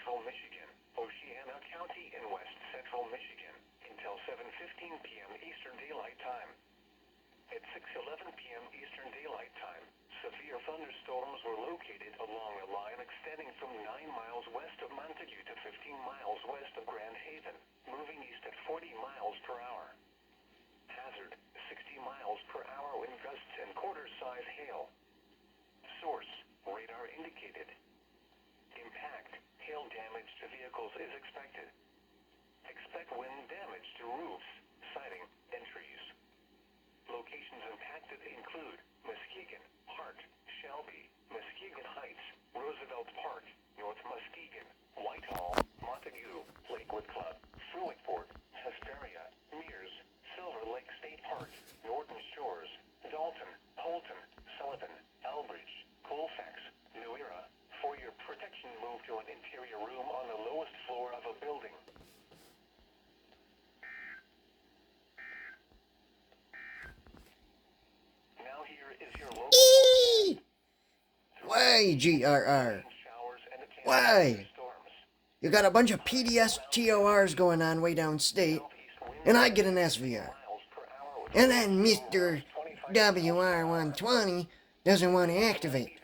central Michigan, Oceana County in west central Michigan, until 7:15 p.m. Eastern Daylight Time. At 6:11 p.m. Eastern Daylight Time, severe thunderstorms were located along a line extending from 9 miles west of Montague to 15 miles west of Grand Haven, moving east at 40 miles per hour. Hazard, 60 miles per hour wind gusts and quarter-size hail. Source, radar indicated. Impact, hail damage to vehicles is expected. Expect wind damage to roofs, siding, and trees. Locations impacted include Muskegon, Hart, Shelby, Muskegon Heights, Roosevelt Park, North Muskegon, Whitehall, Montague, Lakewood Club, Fruitport, Hesperia, Mears, Silver Lake State Park, Norton Shores, Dalton, Holton, Sullivan, Elbridge, Colfax, New Era. For your protection, move to an interior room on the lowest floor of a building. Now here is your local Eee! Why, GRR? Why? You got a bunch of PDS TORs going on way downstate, and I get an SVR. And then Mr. WR120 doesn't want to activate.